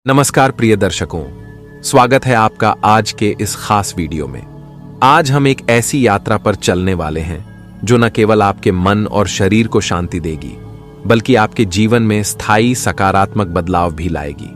नमस्कार प्रिय दर्शकों, स्वागत है आपका आज के इस खास वीडियो में। आज हम एक ऐसी यात्रा पर चलने वाले हैं जो न केवल आपके मन और शरीर को शांति देगी, बल्कि आपके जीवन में स्थायी सकारात्मक बदलाव भी लाएगी।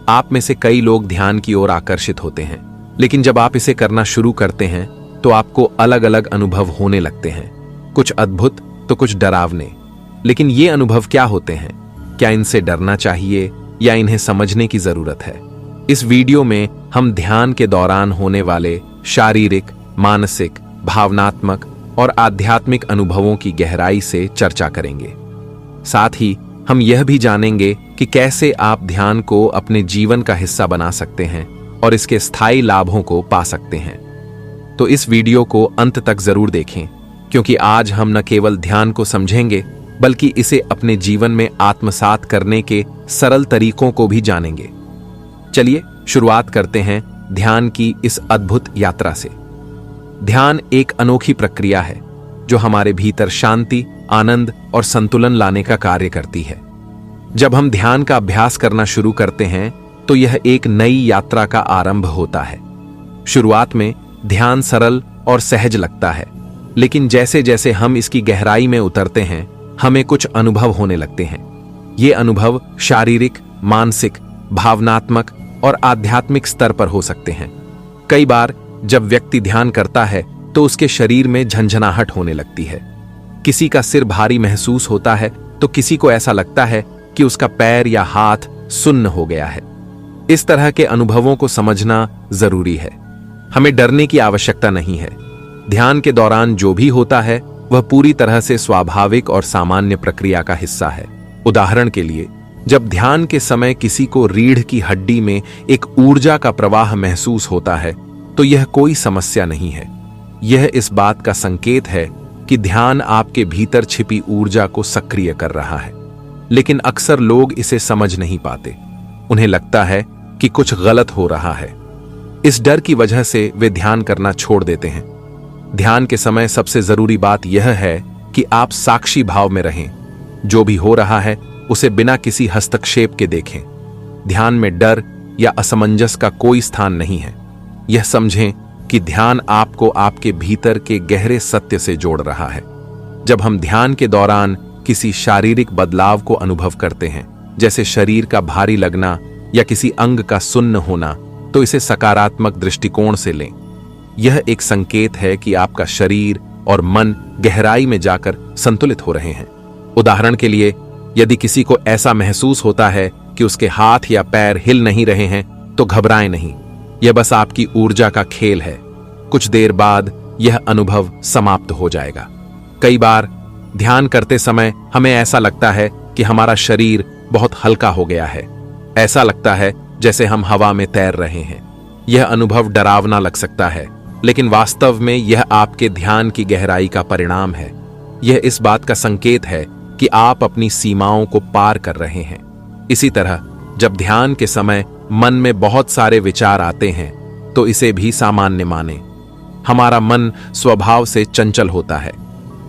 आप में से कई लोग ध्यान की ओर आकर्षित होते हैं, लेकिन जब आप इसे करना शुरू करते हैं तो आपको अलग अलग अनुभव होने लगते हैं, कुछ अद्भुत तो कुछ डरावने। लेकिन ये अनुभव क्या होते हैं? क्या इनसे डरना चाहिए या इन्हें समझने की जरूरत है? इस वीडियो में हम ध्यान के दौरान होने वाले शारीरिक, मानसिक, भावनात्मक और आध्यात्मिक अनुभवों की गहराई से चर्चा करेंगे। साथ ही हम यह भी जानेंगे कि कैसे आप ध्यान को अपने जीवन का हिस्सा बना सकते हैं और इसके स्थायी लाभों को पा सकते हैं। तो इस वीडियो को अंत तक जरूर देखें, क्योंकि आज हम न केवल ध्यान को समझेंगे बल्कि इसे अपने जीवन में आत्मसात करने के सरल तरीकों को भी जानेंगे। चलिए शुरुआत करते हैं ध्यान की इस अद्भुत यात्रा से। ध्यान एक अनोखी प्रक्रिया है जो हमारे भीतर शांति, आनंद और संतुलन लाने का कार्य करती है। जब हम ध्यान का अभ्यास करना शुरू करते हैं तो यह एक नई यात्रा का आरंभ होता है। शुरुआत में ध्यान सरल और सहज लगता है, लेकिन जैसे जैसे हम इसकी गहराई में उतरते हैं हमें कुछ अनुभव होने लगते हैं। ये अनुभव शारीरिक, मानसिक, भावनात्मक और आध्यात्मिक स्तर पर हो सकते हैं। कई बार जब व्यक्ति ध्यान करता है तो उसके शरीर में झंझनाहट होने लगती है। किसी का सिर भारी महसूस होता है तो किसी को ऐसा लगता है कि उसका पैर या हाथ सुन्न हो गया है। इस तरह के अनुभवों को समझना जरूरी है। हमें डरने की आवश्यकता नहीं है। ध्यान के दौरान जो भी होता है वह पूरी तरह से स्वाभाविक और सामान्य प्रक्रिया का हिस्सा है। उदाहरण के लिए, जब ध्यान के समय किसी को रीढ़ की हड्डी में एक ऊर्जा का प्रवाह महसूस होता है तो यह कोई समस्या नहीं है। यह इस बात का संकेत है कि ध्यान आपके भीतर छिपी ऊर्जा को सक्रिय कर रहा है। लेकिन अक्सर लोग इसे समझ नहीं पाते। उन्हें लगता है कि कुछ गलत हो रहा है। इस डर की वजह से वे ध्यान करना छोड़ देते हैं। ध्यान के समय सबसे जरूरी बात यह है कि आप साक्षी भाव में रहें। जो भी हो रहा है उसे बिना किसी हस्तक्षेप के देखें। ध्यान में डर या असमंजस का कोई स्थान नहीं है। यह समझें कि ध्यान आपको आपके भीतर के गहरे सत्य से जोड़ रहा है। जब हम ध्यान के दौरान किसी शारीरिक बदलाव को अनुभव करते हैं, जैसे शरीर का भारी लगना या किसी अंग का सुन्न होना, तो इसे सकारात्मक दृष्टिकोण से लें। यह एक संकेत है कि आपका शरीर और मन गहराई में जाकर संतुलित हो रहे हैं। उदाहरण के लिए, यदि किसी को ऐसा महसूस होता है कि उसके हाथ या पैर हिल नहीं रहे हैं तो घबराएं नहीं। यह बस आपकी ऊर्जा का खेल है। कुछ देर बाद यह अनुभव समाप्त हो जाएगा। कई बार ध्यान करते समय हमें ऐसा लगता है कि हमारा शरीर बहुत हल्का हो गया है। ऐसा लगता है जैसे हम हवा में तैर रहे हैं। यह अनुभव डरावना लग सकता है, लेकिन वास्तव में यह आपके ध्यान की गहराई का परिणाम है। यह इस बात का संकेत है कि आप अपनी सीमाओं को पार कर रहे हैं। इसी तरह जब ध्यान के समय मन में बहुत सारे विचार आते हैं तो इसे भी सामान्य मानें। हमारा मन स्वभाव से चंचल होता है।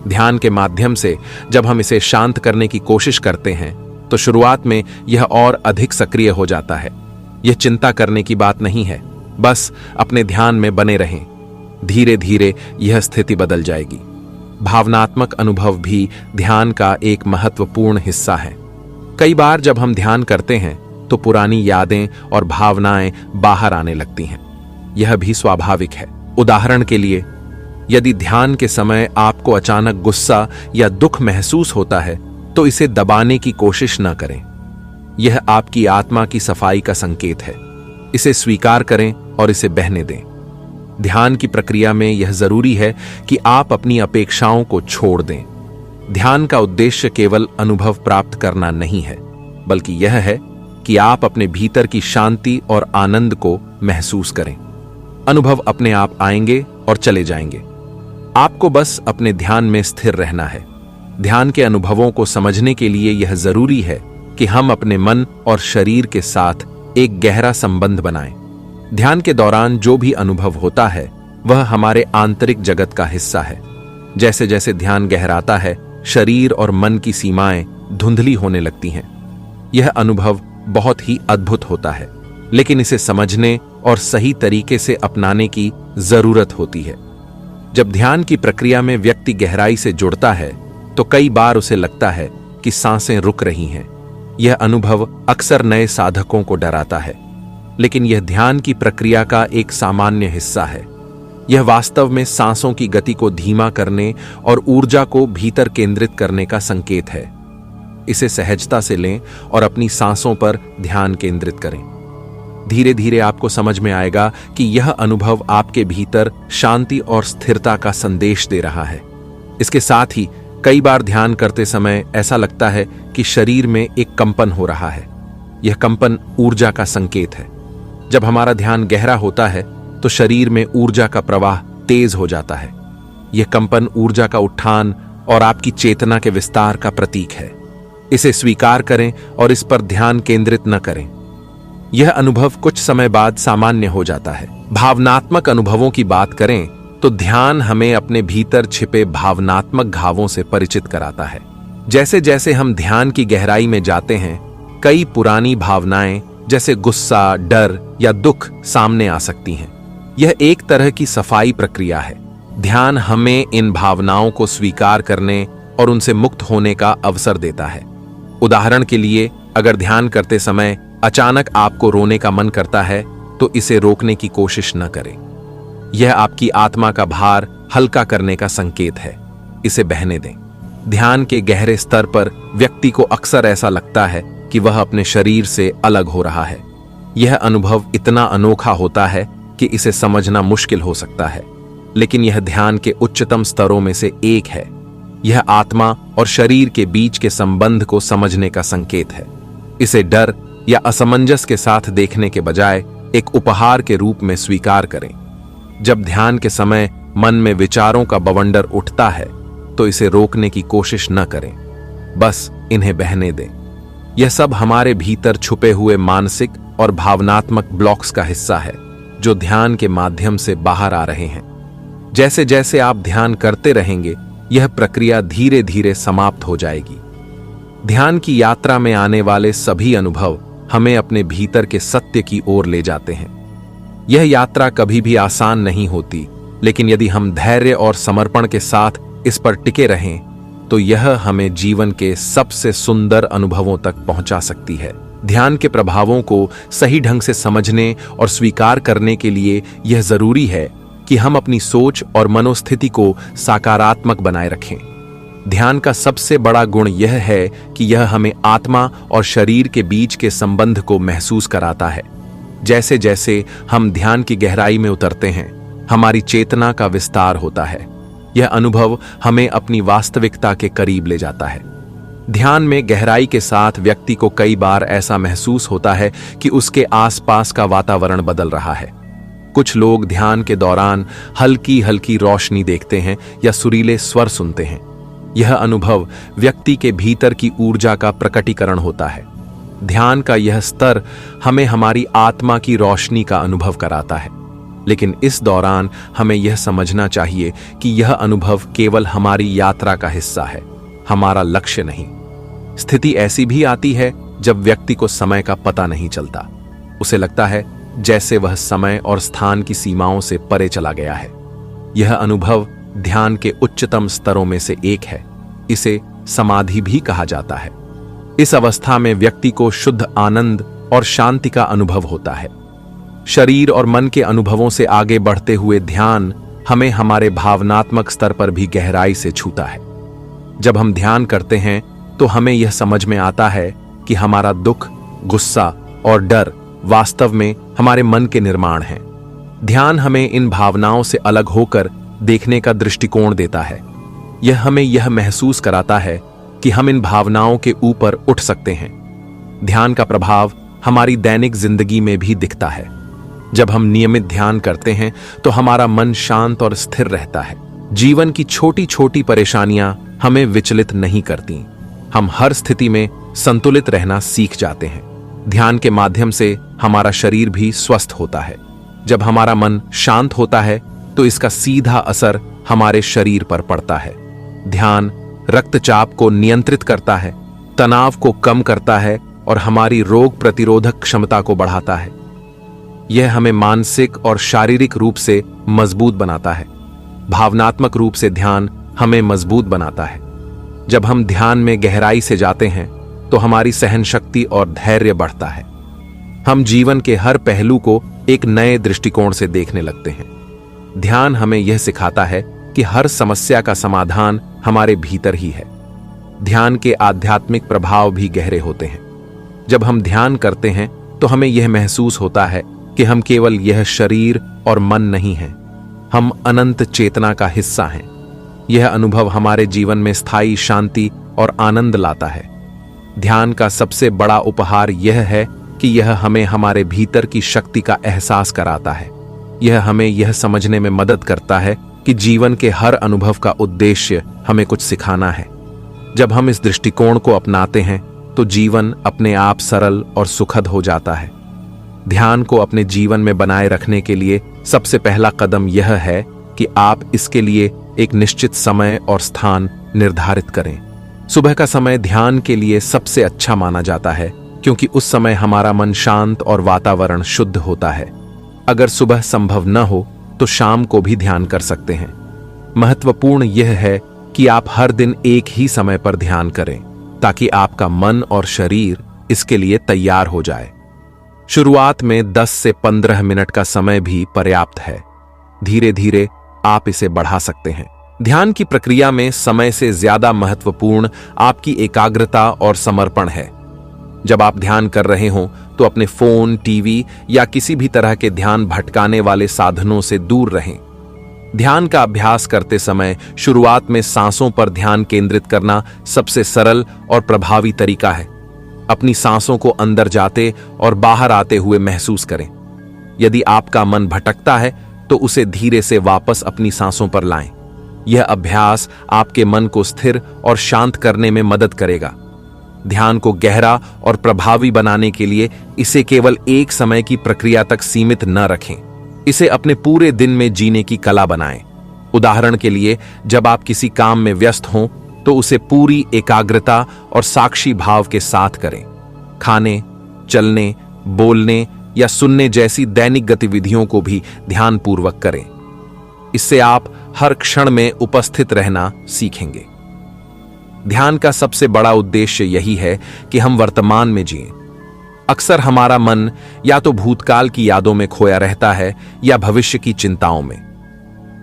ध्यान के माध्यम से जब हम इसे शांत करने की कोशिश करते हैं तो शुरुआत में यह और अधिक सक्रिय हो जाता है। यह चिंता करने की बात नहीं है, बस अपने ध्यान में बने रहें। धीरे धीरे यह स्थिति बदल जाएगी। भावनात्मक अनुभव भी ध्यान का एक महत्वपूर्ण हिस्सा है। कई बार जब हम ध्यान करते हैं तो पुरानी यादें और भावनाएं बाहर आने लगती हैं। यह भी स्वाभाविक है। उदाहरण के लिए, यदि ध्यान के समय आपको अचानक गुस्सा या दुख महसूस होता है तो इसे दबाने की कोशिश न करें। यह आपकी आत्मा की सफाई का संकेत है। इसे स्वीकार करें और इसे बहने दें। ध्यान की प्रक्रिया में यह जरूरी है कि आप अपनी अपेक्षाओं को छोड़ दें। ध्यान का उद्देश्य केवल अनुभव प्राप्त करना नहीं है, बल्कि यह है कि आप अपने भीतर की शांति और आनंद को महसूस करें। अनुभव अपने आप आएंगे और चले जाएंगे। आपको बस अपने ध्यान में स्थिर रहना है। ध्यान के अनुभवों को समझने के लिए यह जरूरी है कि हम अपने मन और शरीर के साथ एक गहरा संबंध बनाएं। ध्यान के दौरान जो भी अनुभव होता है वह हमारे आंतरिक जगत का हिस्सा है। जैसे जैसे ध्यान गहराता है, शरीर और मन की सीमाएं धुंधली होने लगती हैं। यह अनुभव बहुत ही अद्भुत होता है, लेकिन इसे समझने और सही तरीके से अपनाने की जरूरत होती है। जब ध्यान की प्रक्रिया में व्यक्ति गहराई से जुड़ता है तो कई बार उसे लगता है कि सांसें रुक रही हैं। यह अनुभव अक्सर नए साधकों को डराता है, लेकिन यह ध्यान की प्रक्रिया का एक सामान्य हिस्सा है। यह वास्तव में सांसों की गति को धीमा करने और ऊर्जा को भीतर केंद्रित करने का संकेत है। इसे सहजता से लें और अपनी सांसों पर ध्यान केंद्रित करें। धीरे धीरे आपको समझ में आएगा कि यह अनुभव आपके भीतर शांति और स्थिरता का संदेश दे रहा है। इसके साथ ही कई बार ध्यान करते समय ऐसा लगता है कि शरीर में एक कंपन हो रहा है। यह कंपन ऊर्जा का संकेत है। जब हमारा ध्यान गहरा होता है तो शरीर में ऊर्जा का प्रवाह तेज हो जाता है। यह कंपन ऊर्जा का उत्थान और आपकी चेतना के विस्तार का प्रतीक है। इसे स्वीकार करें और इस पर ध्यान केंद्रित न करें। यह अनुभव कुछ समय बाद सामान्य हो जाता है। भावनात्मक अनुभवों की बात करें तो ध्यान हमें अपने भीतर छिपे भावनात्मक घावों से परिचित कराता है। जैसे जैसे हम ध्यान की गहराई में जाते हैं, कई पुरानी भावनाएं जैसे गुस्सा, डर या दुख सामने आ सकती हैं। यह एक तरह की सफाई प्रक्रिया है। ध्यान हमें इन भावनाओं को स्वीकार करने और उनसे मुक्त होने का अवसर देता है। उदाहरण के लिए, अगर ध्यान करते समय अचानक आपको रोने का मन करता है तो इसे रोकने की कोशिश न करें। यह आपकी आत्मा का भार हल्का करने का संकेत है। इसे बहने दें। ध्यान के गहरे स्तर पर व्यक्ति को अक्सर ऐसा लगता है कि वह अपने शरीर से अलग हो रहा है। यह अनुभव इतना अनोखा होता है कि इसे समझना मुश्किल हो सकता है, लेकिन यह ध्यान के उच्चतम स्तरों में से एक है। यह आत्मा और शरीर के बीच के संबंध को समझने का संकेत है। इसे डर या असमंजस के साथ देखने के बजाय एक उपहार के रूप में स्वीकार करें। जब ध्यान के समय मन में विचारों का बवंडर उठता है तो इसे रोकने की कोशिश न करें, बस इन्हें बहने दें। यह सब हमारे भीतर छुपे हुए मानसिक और भावनात्मक ब्लॉक्स का हिस्सा है, जो ध्यान के माध्यम से बाहर आ रहे हैं। जैसे जैसे आप ध्यान करते रहेंगे, यह प्रक्रिया धीरे धीरे समाप्त हो जाएगी। ध्यान की यात्रा में आने वाले सभी अनुभव हमें अपने भीतर के सत्य की ओर ले जाते हैं। यह यात्रा कभी भी आसान नहीं होती, लेकिन यदि हम धैर्य और समर्पण के साथ इस पर टिके रहें तो यह हमें जीवन के सबसे सुंदर अनुभवों तक पहुंचा सकती है। ध्यान के प्रभावों को सही ढंग से समझने और स्वीकार करने के लिए यह जरूरी है कि हम अपनी सोच और मनोस्थिति को सकारात्मक बनाए रखें। ध्यान का सबसे बड़ा गुण यह है कि यह हमें आत्मा और शरीर के बीच के संबंध को महसूस कराता है। जैसे जैसे हम ध्यान की गहराई में उतरते हैं, हमारी चेतना का विस्तार होता है। यह अनुभव हमें अपनी वास्तविकता के करीब ले जाता है। ध्यान में गहराई के साथ व्यक्ति को कई बार ऐसा महसूस होता है कि उसके आसपास का वातावरण बदल रहा है। कुछ लोग ध्यान के दौरान हल्की हल्की रोशनी देखते हैं या सुरीले स्वर सुनते हैं। यह अनुभव व्यक्ति के भीतर की ऊर्जा का प्रकटीकरण होता है। ध्यान का यह स्तर हमें हमारी आत्मा की रोशनी का अनुभव कराता है, लेकिन इस दौरान हमें यह समझना चाहिए कि यह अनुभव केवल हमारी यात्रा का हिस्सा है, हमारा लक्ष्य नहीं। स्थिति ऐसी भी आती है जब व्यक्ति को समय का पता नहीं चलता। उसे लगता है जैसे वह समय और स्थान की सीमाओं से परे चला गया है। यह अनुभव ध्यान के उच्चतम स्तरों में से एक है। इसे समाधि भी कहा जाता है। इस अवस्था में व्यक्ति को शुद्ध आनंद और शांति का अनुभव होता है। शरीर और मन के अनुभवों से आगे बढ़ते हुए ध्यान हमें हमारे भावनात्मक स्तर पर भी गहराई से छूता है। जब हम ध्यान करते हैं तो हमें यह समझ में आता है कि हमारा दुख, गुस्सा और डर वास्तव में हमारे मन के निर्माण हैं। ध्यान हमें इन भावनाओं से अलग होकर देखने का दृष्टिकोण देता है। यह हमें यह महसूस कराता है कि हम इन भावनाओं के ऊपर उठ सकते हैं। ध्यान का प्रभाव हमारी दैनिक जिंदगी में भी दिखता है। जब हम नियमित ध्यान करते हैं तो हमारा मन शांत और स्थिर रहता है। जीवन की छोटी छोटी परेशानियां हमें विचलित नहीं करती। हम हर स्थिति में संतुलित रहना सीख जाते हैं। ध्यान के माध्यम से हमारा शरीर भी स्वस्थ होता है। जब हमारा मन शांत होता है तो इसका सीधा असर हमारे शरीर पर पड़ता है। ध्यान रक्तचाप को नियंत्रित करता है, तनाव को कम करता है और हमारी रोग प्रतिरोधक क्षमता को बढ़ाता है। यह हमें मानसिक और शारीरिक रूप से मजबूत बनाता है। भावनात्मक रूप से ध्यान हमें मजबूत बनाता है। जब हम ध्यान में गहराई से जाते हैं तो हमारी सहन शक्ति और धैर्य बढ़ता है। हम जीवन के हर पहलू को एक नए दृष्टिकोण से देखने लगते हैं। ध्यान हमें यह सिखाता है कि हर समस्या का समाधान हमारे भीतर ही है। ध्यान के आध्यात्मिक प्रभाव भी गहरे होते हैं। जब हम ध्यान करते हैं तो हमें यह महसूस होता है कि हम केवल यह शरीर और मन नहीं हैं, हम अनंत चेतना का हिस्सा हैं। यह अनुभव हमारे जीवन में स्थायी शांति और आनंद लाता है। ध्यान का सबसे बड़ा उपहार यह है कि यह हमें हमारे भीतर की शक्ति का एहसास कराता है। यह हमें यह समझने में मदद करता है कि जीवन के हर अनुभव का उद्देश्य हमें कुछ सिखाना है। जब हम इस दृष्टिकोण को अपनाते हैं तो जीवन अपने आप सरल और सुखद हो जाता है। ध्यान को अपने जीवन में बनाए रखने के लिए सबसे पहला कदम यह है कि आप इसके लिए एक निश्चित समय और स्थान निर्धारित करें। सुबह का समय ध्यान के लिए सबसे अच्छा माना जाता है क्योंकि उस समय हमारा मन शांत और वातावरण शुद्ध होता है। अगर सुबह संभव न हो तो शाम को भी ध्यान कर सकते हैं। महत्वपूर्ण यह है कि आप हर दिन एक ही समय पर ध्यान करें ताकि आपका मन और शरीर इसके लिए तैयार हो जाए। शुरुआत में 10 से 15 मिनट का समय भी पर्याप्त है। धीरे धीरे आप इसे बढ़ा सकते हैं। ध्यान की प्रक्रिया में समय से ज्यादा महत्वपूर्ण आपकी एकाग्रता और समर्पण है। जब आप ध्यान कर रहे हों तो अपने फोन, टीवी या किसी भी तरह के ध्यान भटकाने वाले साधनों से दूर रहें। ध्यान का अभ्यास करते समय शुरुआत में सांसों पर ध्यान केंद्रित करना सबसे सरल और प्रभावी तरीका है। अपनी सांसों को अंदर जाते और बाहर आते हुए महसूस करें। यदि आपका मन भटकता है तो उसे धीरे से वापस अपनी सांसों पर लाएं। यह अभ्यास आपके मन को स्थिर और शांत करने में मदद करेगा। ध्यान को गहरा और प्रभावी बनाने के लिए इसे केवल एक समय की प्रक्रिया तक सीमित न रखें। इसे अपने पूरे दिन में जीने की कला बनाएं। उदाहरण के लिए, जब आप किसी काम में व्यस्त हों तो उसे पूरी एकाग्रता और साक्षी भाव के साथ करें। खाने, चलने, बोलने या सुनने जैसी दैनिक गतिविधियों को भी ध्यानपूर्वक करें। इससे आप हर क्षण में उपस्थित रहना सीखेंगे। ध्यान का सबसे बड़ा उद्देश्य यही है कि हम वर्तमान में जिएं। अक्सर हमारा मन या तो भूतकाल की यादों में खोया रहता है या भविष्य की चिंताओं में।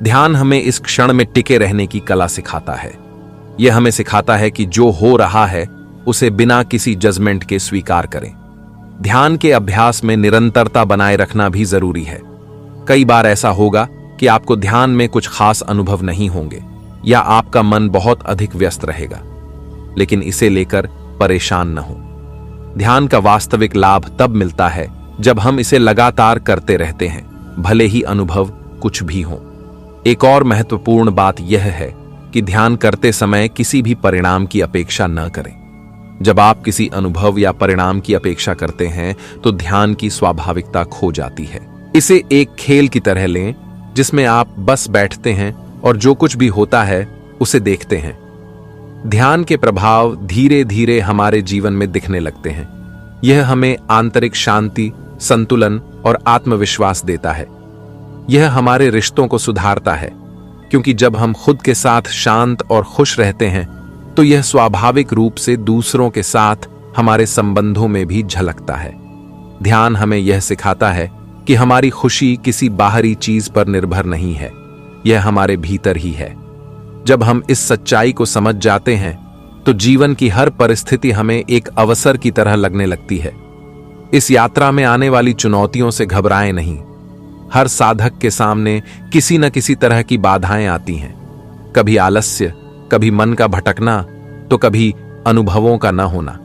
ध्यान हमें इस क्षण में टिके रहने की कला सिखाता है। यह हमें सिखाता है कि जो हो रहा है उसे बिना किसी जजमेंट के स्वीकार करें। ध्यान के अभ्यास में निरंतरता बनाए रखना भी जरूरी है। कई बार ऐसा होगा कि आपको ध्यान में कुछ खास अनुभव नहीं होंगे या आपका मन बहुत अधिक व्यस्त रहेगा, लेकिन इसे लेकर परेशान न हो। ध्यान का वास्तविक लाभ तब मिलता है जब हम इसे लगातार करते रहते हैं, भले ही अनुभव कुछ भी हो। एक और महत्वपूर्ण बात यह है कि ध्यान करते समय किसी भी परिणाम की अपेक्षा न करें। जब आप किसी अनुभव या परिणाम की अपेक्षा करते हैं तो ध्यान की स्वाभाविकता खो जाती है। इसे एक खेल की तरह लें जिसमें आप बस बैठते हैं और जो कुछ भी होता है उसे देखते हैं। ध्यान के प्रभाव धीरे धीरे हमारे जीवन में दिखने लगते हैं। यह हमें आंतरिक शांति, संतुलन और आत्मविश्वास देता है। यह हमारे रिश्तों को सुधारता है, क्योंकि जब हम खुद के साथ शांत और खुश रहते हैं तो यह स्वाभाविक रूप से दूसरों के साथ हमारे संबंधों में भी झलकता है। ध्यान हमें यह सिखाता है कि हमारी खुशी किसी बाहरी चीज पर निर्भर नहीं है, यह हमारे भीतर ही है। जब हम इस सच्चाई को समझ जाते हैं तो जीवन की हर परिस्थिति हमें एक अवसर की तरह लगने लगती है। इस यात्रा में आने वाली चुनौतियों से घबराएं नहीं। हर साधक के सामने किसी न किसी तरह की बाधाएं आती हैं। कभी आलस्य, कभी मन का भटकना, तो कभी अनुभवों का न होना।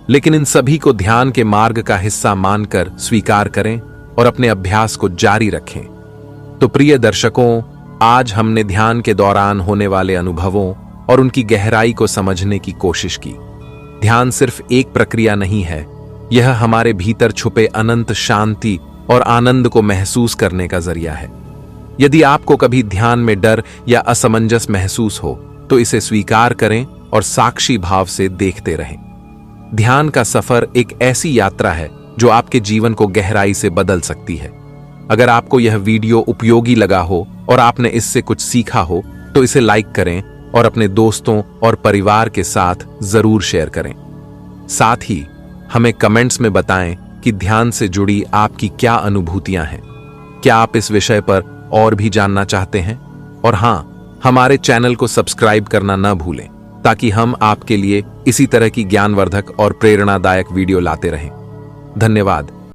लेकिन इन सभी को ध्यान के मार्ग का हिस्सा मानकर स्वीकार करें और अपने अभ्यास को जारी रखें। तो प्रिय दर्शकों, आज हमने ध्यान के दौरान होने वाले अनुभवों और उनकी गहराई को समझने की कोशिश की। ध्यान सिर्फ एक प्रक्रिया नहीं है, यह हमारे भीतर छुपे अनंत शांति और आनंद को महसूस करने का जरिया है। यदि आपको कभी ध्यान में डर या असमंजस महसूस हो तो इसे स्वीकार करें और साक्षी भाव से देखते रहें। ध्यान का सफर एक ऐसी यात्रा है जो आपके जीवन को गहराई से बदल सकती है। अगर आपको यह वीडियो उपयोगी लगा हो और आपने इससे कुछ सीखा हो तो इसे लाइक करें और अपने दोस्तों और परिवार के साथ जरूर शेयर करें। साथ ही हमें कमेंट्स में बताएं कि ध्यान से जुड़ी आपकी क्या अनुभूतियां हैं। क्या आप इस विषय पर और भी जानना चाहते हैं? और हाँ, हमारे चैनल को सब्सक्राइब करना न भूलें ताकि हम आपके लिए इसी तरह की ज्ञानवर्धक और प्रेरणादायक वीडियो लाते रहें। धन्यवाद।